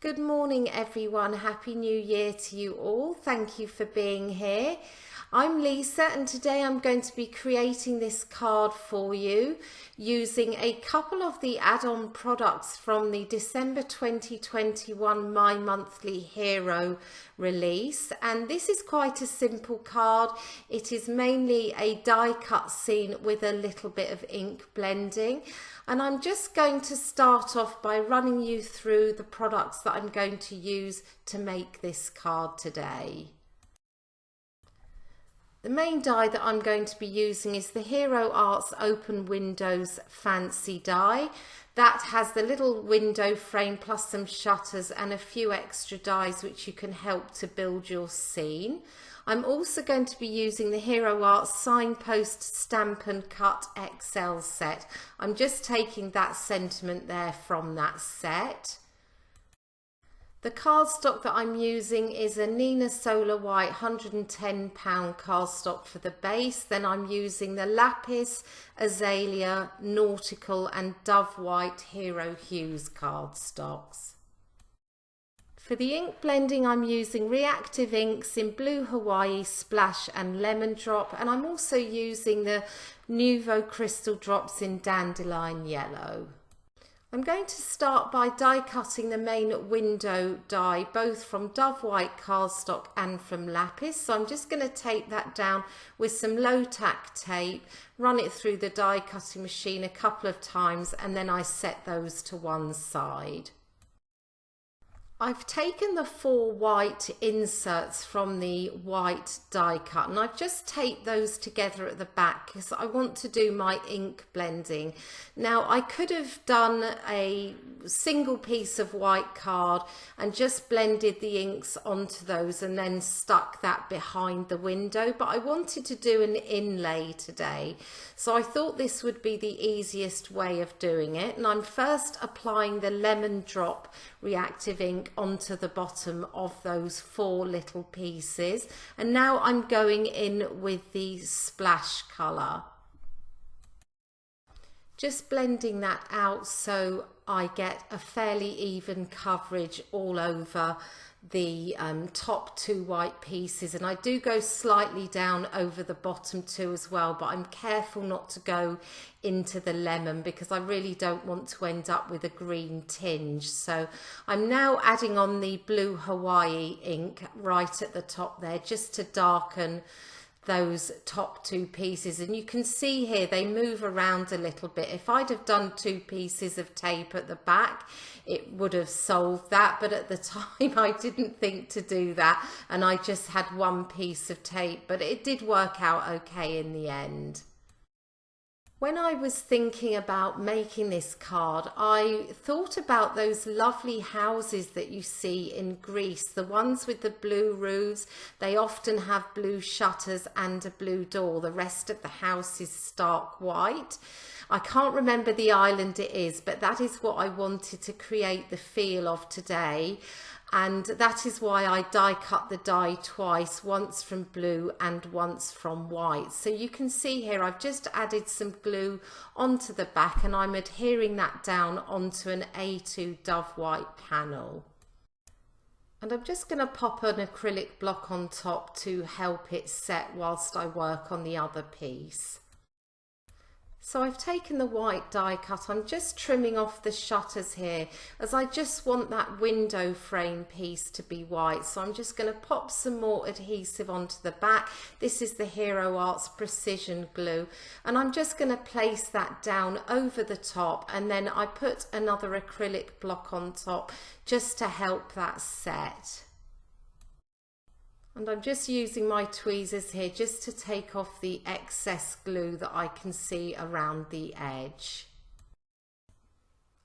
Good morning everyone, Happy New Year to you all. Thank you for being here. I'm Lisa and today I'm going to be creating this card for you using a couple of the add-on products from the December 2021 My Monthly Hero release, and this is quite a simple card. It is mainly a die cut scene with a little bit of ink blending, and I'm just going to start off by running you through the products that I'm going to use to make this card today. The main die that I'm going to be using is the Hero Arts Open Windows Fancy die. That has the little window frame plus some shutters and a few extra dies which you can help to build your scene. I'm also going to be using the Hero Arts Signpost Stamp and Cut XL set. I'm just taking that sentiment there from that set. The cardstock that I'm using is a Nina Solar White 110 pound cardstock for the base. Then I'm using the Lapis, Azalea, Nautical and Dove White Hero Hues cardstocks. For the ink blending, I'm using Reactive inks in Blue Hawaii, Splash and Lemon Drop, and I'm also using the Nuvo crystal drops in Dandelion Yellow. I'm going to start by die cutting the main window die, both from Dove White cardstock and from Lapis. So I'm just going to tape that down with some low tack tape, run it through the die cutting machine a couple of times, and then I set those to one side. I've taken the 4 white inserts from the white die cut and I've just taped those together at the back because I want to do my ink blending. Now I could have done a single piece of white card and just blended the inks onto those and then stuck that behind the window, but I wanted to do an inlay today, so I thought this would be the easiest way of doing it. And I'm first applying the Lemon Drop Reactive ink onto the bottom of those 4 little pieces, and now I'm going in with the splash colour, just blending that out so I get a fairly even coverage all over the top 2 white pieces. And I do go slightly down over the bottom 2 as well, but I'm careful not to go into the lemon because I really don't want to end up with a green tinge. So I'm now adding on the Blue Hawaii ink right at the top there just to darken those top 2 pieces, and you can see here they move around a little bit. If I'd have done 2 pieces of tape at the back, it would have solved that, but at the time I didn't think to do that and I just had 1 piece of tape, but it did work out okay in the end. When I was thinking about making this card, I thought about those lovely houses that you see in Greece, the ones with the blue roofs. They often have blue shutters and a blue door. The rest of the house is stark white. I can't remember the island it is, but that is what I wanted to create the feel of today. And that is why I die cut the die twice, once from blue and once from white. So you can see here I've just added some glue onto the back and I'm adhering that down onto an A2 Dove White panel. And I'm just going to pop an acrylic block on top to help it set whilst I work on the other piece. So I've taken the white die cut, I'm just trimming off the shutters here as I just want that window frame piece to be white. So I'm just going to pop some more adhesive onto the back. This is the Hero Arts Precision Glue, and I'm just going to place that down over the top, and then I put another acrylic block on top just to help that set. And I'm just using my tweezers here just to take off the excess glue that I can see around the edge.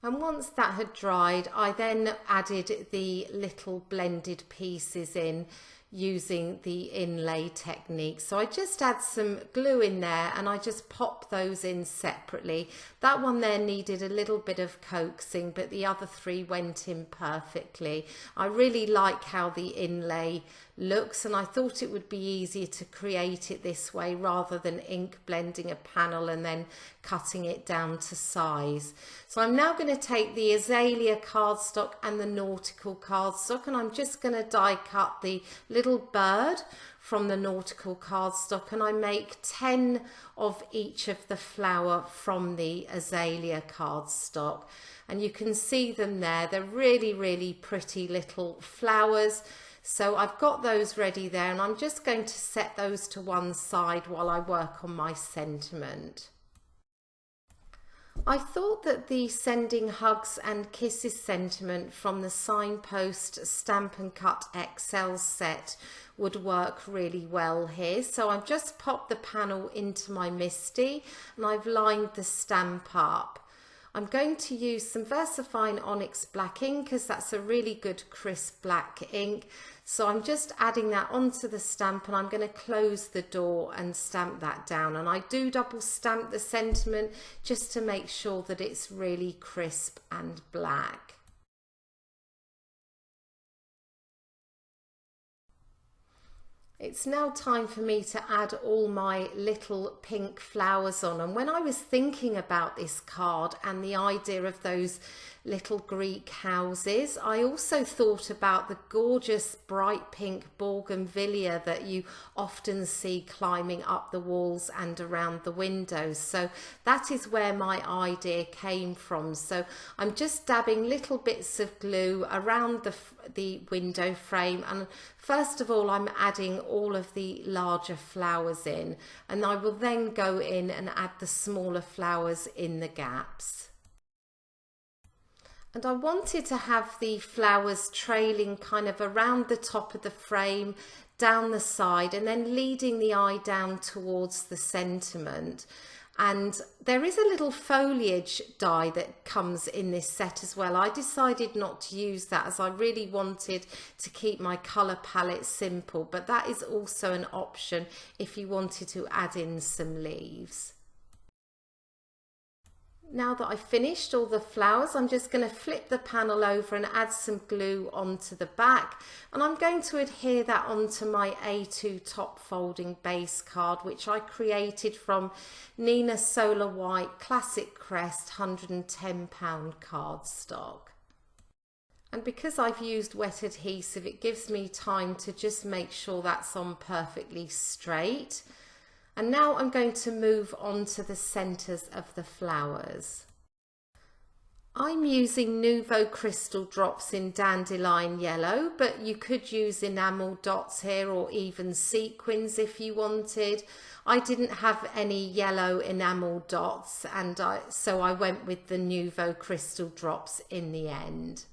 And once that had dried, I then added the little blended pieces in using the inlay technique. So I just add some glue in there and I just pop those in separately. That one there needed a little bit of coaxing, but the other three went in perfectly. I really like how the inlay looks, and I thought it would be easier to create it this way rather than ink blending a panel and then cutting it down to size. So I'm now going to take the Azalea cardstock and the Nautical cardstock, and I'm just going to die cut the little bird from the Nautical cardstock, and I make 10 of each of the flower from the Azalea cardstock, and you can see them there. They're really pretty little flowers. So I've got those ready there, and I'm just going to set those to one side while I work on my sentiment. I thought that the Sending Hugs and Kisses sentiment from the Signpost Stamp and Cut XL set would work really well here. So I've just popped the panel into my MISTI and I've lined the stamp up. I'm going to use some VersaFine Onyx black ink because that's a really good crisp black ink. So I'm just adding that onto the stamp, and I'm going to close the door and stamp that down. And I do double stamp the sentiment just to make sure that it's really crisp and black. It's now time for me to add all my little pink flowers on, and when I was thinking about this card and the idea of those little Greek houses, I also thought about the gorgeous bright pink bougainvillea that you often see climbing up the walls and around the windows. So that is where my idea came from. So I'm just dabbing little bits of glue around the window frame, and first of all I'm adding all of the larger flowers in, and I will then go in and add the smaller flowers in the gaps. And I wanted to have the flowers trailing kind of around the top of the frame, down the side, and then leading the eye down towards the sentiment. And there is a little foliage die that comes in this set as well. I decided not to use that as I really wanted to keep my colour palette simple, but that is also an option if you wanted to add in some leaves. Now that I've finished all the flowers, I'm just going to flip the panel over and add some glue onto the back, and I'm going to adhere that onto my A2 top folding base card, which I created from Nina Solar White Classic Crest £110 cardstock. And because I've used wet adhesive, it gives me time to just make sure that's on perfectly straight. And now I'm going to move on to the centres of the flowers. I'm using Nuvo crystal drops in Dandelion yellow, but you could use enamel dots here or even sequins if you wanted. I didn't have any yellow enamel dots, and so I went with the Nuvo crystal drops in the end.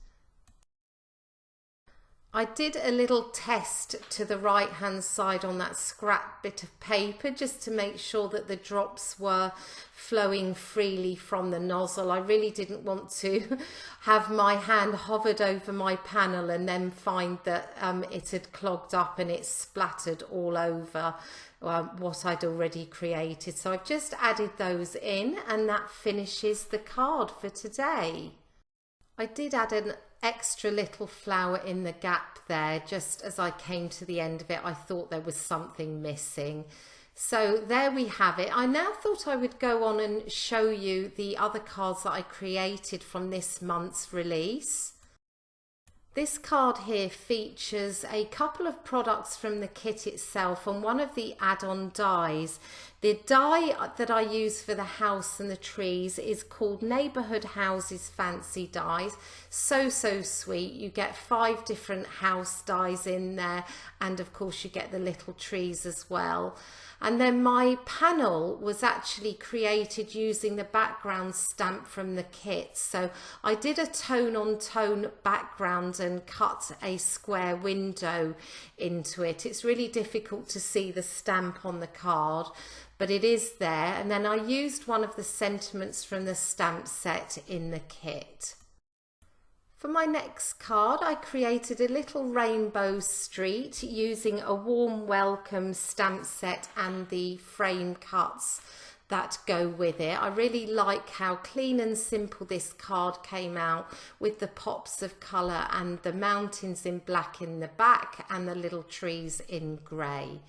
I did a little test to the right hand side on that scrap bit of paper just to make sure that the drops were flowing freely from the nozzle. I really didn't want to have my hand hovered over my panel and then find that it had clogged up and it splattered all over what I'd already created. So I've just added those in, and that finishes the card for today. I did add an extra little flower in the gap there just as I came to the end of it. I thought there was something missing. So there we have it. I now thought I would go on and show you the other cards that I created from this month's release. This card here features a couple of products from the kit itself and one of the add-on dies. The die that I use for the house and the trees is called Neighbourhood Houses Fancy Dies. So sweet. You get 5 different house dies in there, and of course you get the little trees as well. And then my panel was actually created using the background stamp from the kit. So I did a tone-on-tone background and cut a square window into it. It's really difficult to see the stamp on the card, but it is there. And then I used one of the sentiments from the stamp set in the kit. For my next card, I created a little rainbow street using a warm welcome stamp set and the frame cuts that go with it. I really like how clean and simple this card came out, with the pops of colour and the mountains in black in the back and the little trees in grey.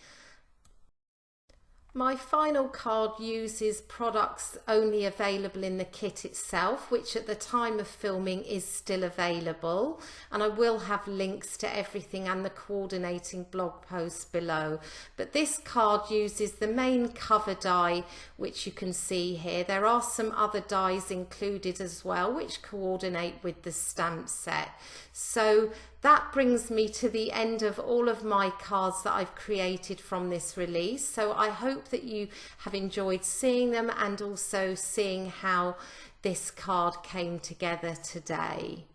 My final card uses products only available in the kit itself, which at the time of filming is still available, and I will have links to everything and the coordinating blog posts below. But this card uses the main cover die, which you can see here. There are some other dies included as well, which coordinate with the stamp set. So that brings me to the end of all of my cards that I've created from this release. So I hope that you have enjoyed seeing them and also seeing how this card came together today.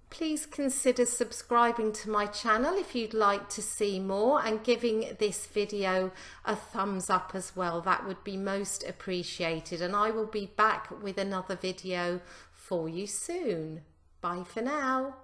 Please consider subscribing to my channel if you'd like to see more, and giving this video a thumbs up as well. That would be most appreciated, and I will be back with another video for you soon. Bye for now.